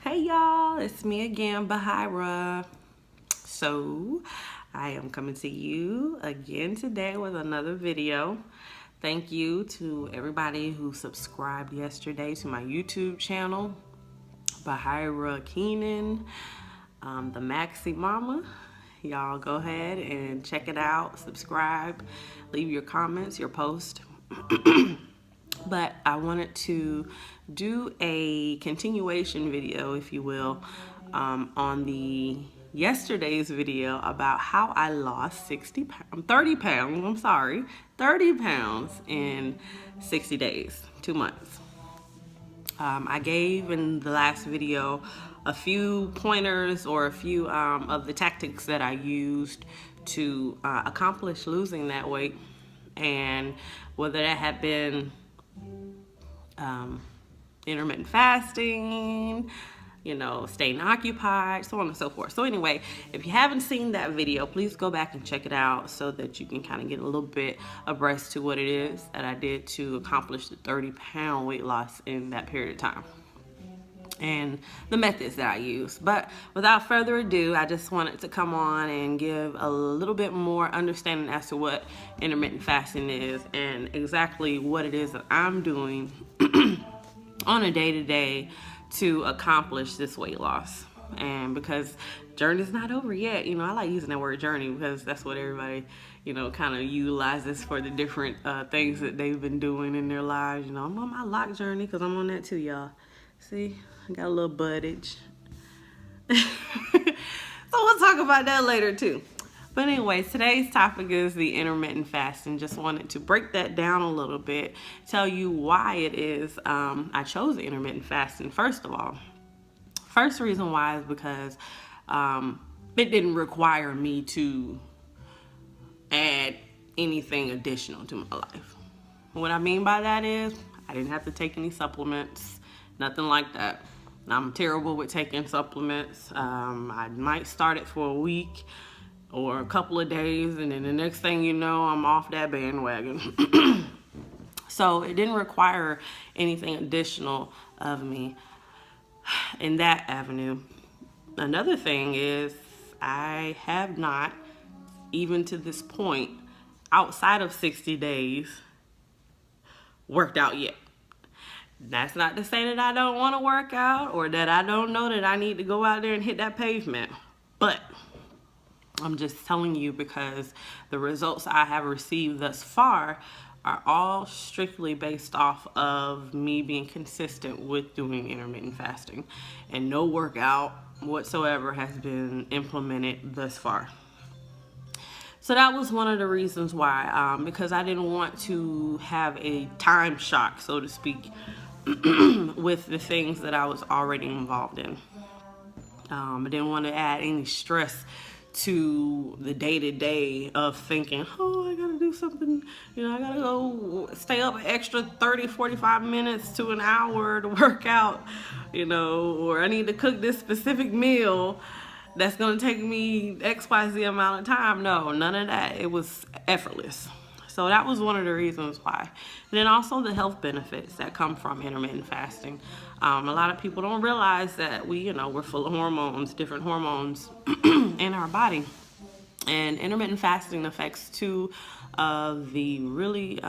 Hey y'all, it's me again, Bahira. So I am coming to you again today with another video. Thank you to everybody who subscribed yesterday to my YouTube channel, Bahira Keenan, the Maxi Mama. Y'all go ahead and check it out, subscribe, leave your comments, your post. But I wanted to do a continuation video, if you will, on the yesterday's video about how I lost 30 pounds in 60 days, 2 months. I gave in the last video a few pointers or a few of the tactics that I used to accomplish losing that weight, and whether that had been intermittent fasting, staying occupied, so on and so forth. So anyway, if you haven't seen that video, please go back and check it out so that you can kind of get a little bit abreast to what it is that I did to accomplish the 30-pound weight loss in that period of time and the methods that I use. But without further ado, I just wanted to come on and give a little bit more understanding as to what intermittent fasting is and exactly what it is that I'm doing on a day-to-day to accomplish this weight loss. And because journey's not over yet, I like using that word journey because that's what everybody, kind of utilizes for the different things that they've been doing in their lives. I'm on my lock journey because I'm on that too, y'all. See, I got a little buddage. So we'll talk about that later too. But anyways, today's topic is the intermittent fasting. Just wanted to break that down a little bit, tell you why it is I chose the intermittent fasting. First of all, first reason why is because it didn't require me to add anything additional to my life. What I mean by that is I didn't have to take any supplements, nothing like that. I'm terrible with taking supplements. I might start it for a week or a couple of days, and then the next thing you know, I'm off that bandwagon. So it didn't require anything additional of me in that avenue. Another thing is I have not, even to this point, outside of 60 days, worked out yet. That's not to say that I don't want to work out or that I don't know that I need to go out there and hit that pavement. But I'm just telling you because the results I have received thus far are all strictly based off of me being consistent with doing intermittent fasting. And no workout whatsoever has been implemented thus far. So that was one of the reasons why, because I didn't want to have a time shock, so to speak, with the things that I was already involved in. I didn't want to add any stress to the day-to-day of thinking, oh, I gotta do something, I gotta go stay up an extra 30, 45 minutes to an hour to work out, or I need to cook this specific meal that's gonna take me XYZ amount of time. No, none of that. It was effortless. So that was one of the reasons why. And then also the health benefits that come from intermittent fasting. A lot of people don't realize that we're full of hormones, different hormones in our body. And intermittent fasting affects two of the really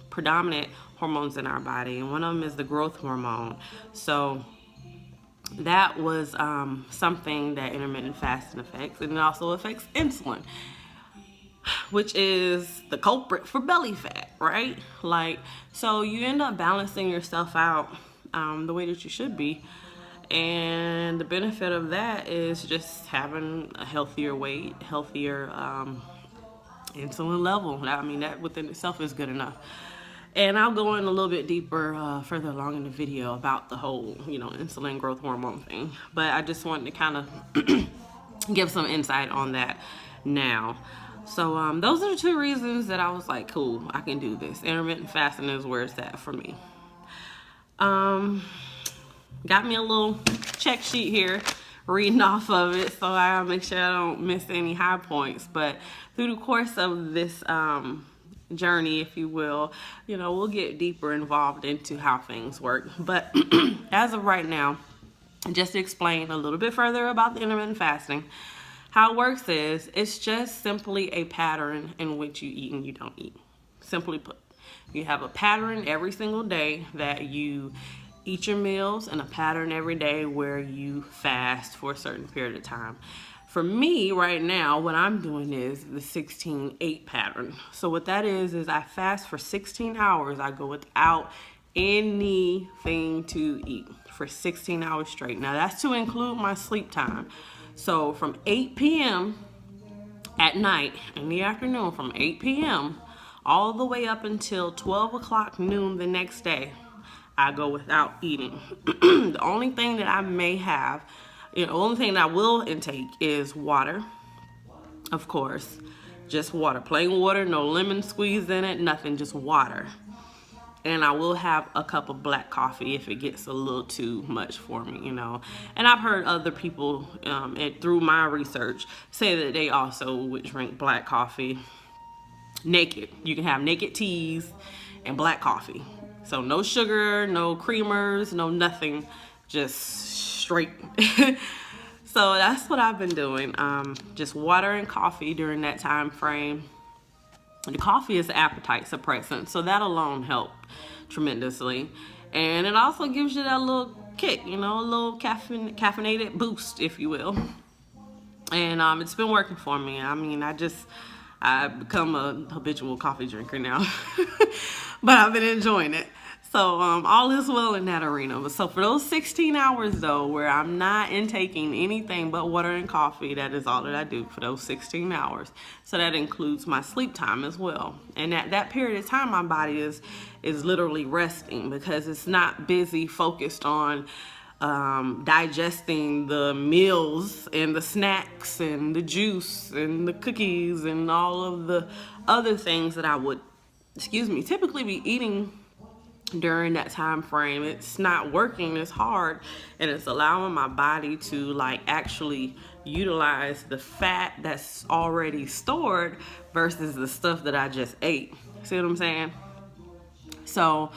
predominant hormones in our body. And one of them is the growth hormone. So that was something that intermittent fasting affects. And it also affects insulin, which is the culprit for belly fat, right? So you end up balancing yourself out the way that you should be. And the benefit of that is just having a healthier weight, healthier insulin level. That within itself is good enough. And I'll go in a little bit deeper further along in the video about the whole, insulin growth hormone thing. But I just wanted to kind of give some insight on that now. So those are the two reasons that I was like, cool, I can do this. Intermittent fasting is where it's at for me. Got me a little check sheet here, reading off of it, so I make sure I don't miss any high points. But through the course of this journey, if you will, we'll get deeper involved into how things work. But as of right now, And just to explain a little bit further about the intermittent fasting, how it works is it's just simply a pattern in which you eat and you don't eat. Simply put, you have a pattern every single day that you eat your meals, and a pattern every day where you fast for a certain period of time. For me right now, what I'm doing is the 16-8 pattern. So what that is I fast for 16 hours. I go without anything to eat for 16 hours straight. Now that's to include my sleep time. So from 8 p.m. at night, in the afternoon, from 8 p.m. all the way up until 12 o'clock noon the next day, I go without eating. The only thing that I may have, the only thing that I will intake is water, of course. Just water, plain water, no lemon squeeze in it, nothing, just water. And I will have a cup of black coffee if it gets a little too much for me, And I've heard other people, through my research, say that they also would drink black coffee naked. You can have naked teas and black coffee. So no sugar, no creamers, no nothing, just straight. So that's what I've been doing. Just water and coffee during that time frame. The coffee is an appetite suppressant, so that alone helped tremendously. And it also gives you that little kick, a little caffeinated boost, if you will. And it's been working for me. I mean, I've become a habitual coffee drinker now, but I've been enjoying it. So all is well in that arena. But so for those 16 hours though, where I'm not intaking anything but water and coffee, that is all that I do for those 16 hours. So that includes my sleep time as well. And at that period of time, my body is literally resting, because it's not busy focused on digesting the meals and the snacks and the juice and the cookies and all of the other things that I would, typically be eating during that time frame. It's not working as hard, and it's allowing my body to actually utilize the fat that's already stored versus the stuff that I just ate. See what I'm saying? So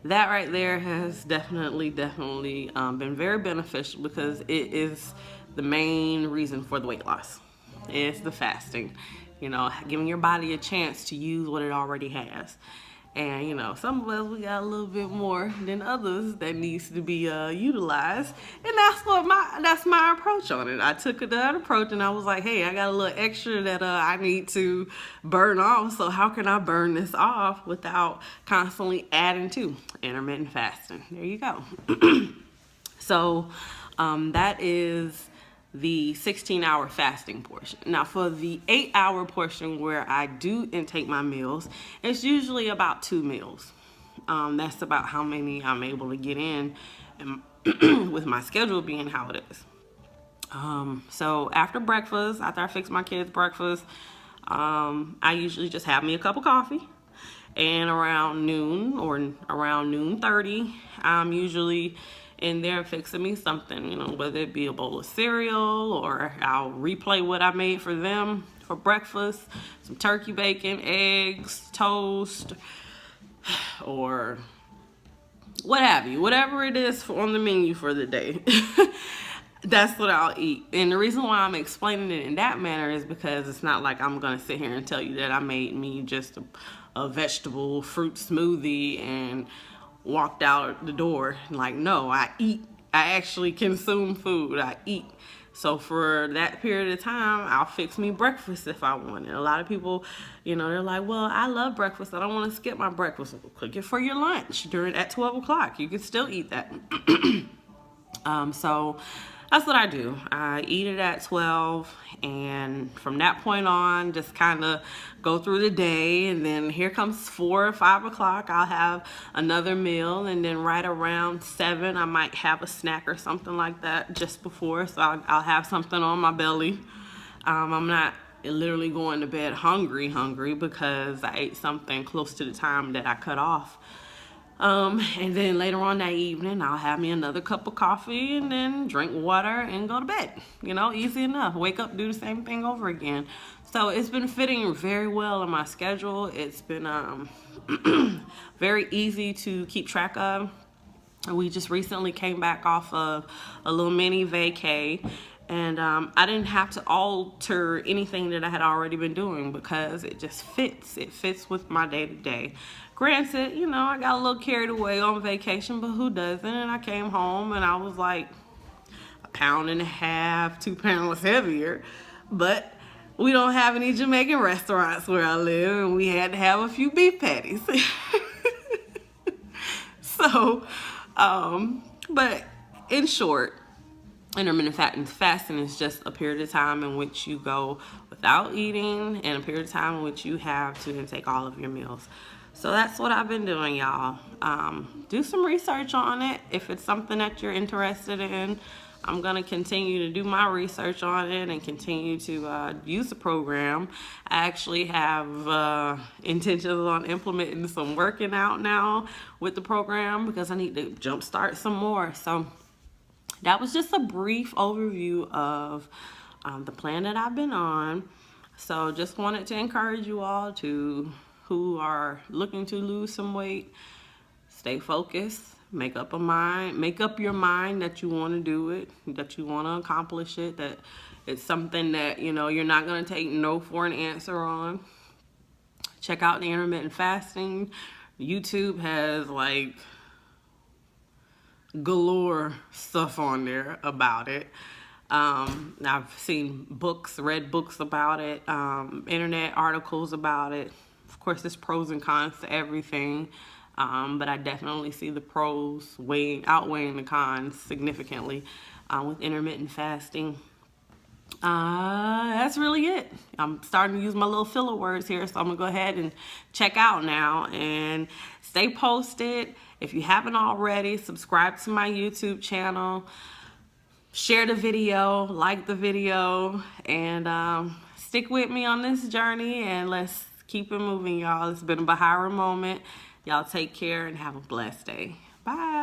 that right there has definitely been very beneficial, because it is the main reason for the weight loss. It's the fasting, giving your body a chance to use what it already has. And some of us, we got a little bit more than others that needs to be utilized, and that's my approach on it. I took that approach, and I was like, hey, I got a little extra that I need to burn off. So how can I burn this off without constantly adding to? Intermittent fasting. There you go. So that is the 16-hour fasting portion. Now for the 8-hour portion, where I do intake my meals, it's usually about 2 meals. That's about how many I'm able to get in, and with my schedule being how it is. So after breakfast, after I fix my kids' breakfast, I usually just have me a cup of coffee. And around noon or around 12:30, I'm usually in there fixing me something, whether it be a bowl of cereal, or I'll replay what I made for them for breakfast, some turkey bacon, eggs, toast, or what have you, whatever it is on the menu for the day. That's what I'll eat. And the reason why I'm explaining it in that manner is because it's not like I'm going to sit here and tell you that I made me just a vegetable fruit smoothie and walked out the door. No, I eat. I actually consume food. I eat. So for that period of time, I'll fix me breakfast if I want it. A lot of people, they're like, well, I love breakfast. I don't want to skip my breakfast. Cook it for your lunch at 12 o'clock. You can still eat that. So that's what I do. I eat it at 12, and from that point on, just kind of go through the day, and then here comes 4 or 5 o'clock, I'll have another meal, and then right around 7, I might have a snack or something like that just before, so I'll have something on my belly. I'm not literally going to bed hungry because I ate something close to the time that I cut off. And then later on that evening, I'll have me another cup of coffee, and then drink water and go to bed. Easy enough. Wake up, do the same thing over again. So it's been fitting very well in my schedule. It's been very easy to keep track of. We just recently came back off of a little mini vacay, and I didn't have to alter anything that I had already been doing because it just fits. It fits with my day-to-day. Granted, you know, I got a little carried away on vacation, but who doesn't? And I came home and I was like a pound and a half, 2 pounds heavier. But we don't have any Jamaican restaurants where I live, and we had to have a few beef patties. So, but in short, intermittent fasting is just a period of time in which you go without eating and a period of time in which you have to intake all of your meals. So that's what I've been doing, y'all. Do some research on it. If it's something that you're interested in, I'm going to continue to do my research on it and continue to use the program. I actually have intentions on implementing some working out now with the program because I need to jumpstart some more. So that was just a brief overview of the plan that I've been on. So just wanted to encourage you all who are looking to lose some weight, stay focused, make up your mind that you want to do it, that you want to accomplish it, that it's something that, you know, you're not going to take no for an answer on. Check out the intermittent fasting. YouTube has like galore stuff on there about it. I've seen books, read books about it, internet articles about it. Of course, there's pros and cons to everything, but I definitely see the pros outweighing the cons significantly with intermittent fasting. That's really it. I'm starting to use my little filler words here, so I'm gonna go ahead and check out now and stay posted. If you haven't already, subscribe to my YouTube channel, share the video, like the video, and stick with me on this journey, and let's keep it moving, y'all. It's been a Bahira moment. Y'all take care and have a blessed day. Bye.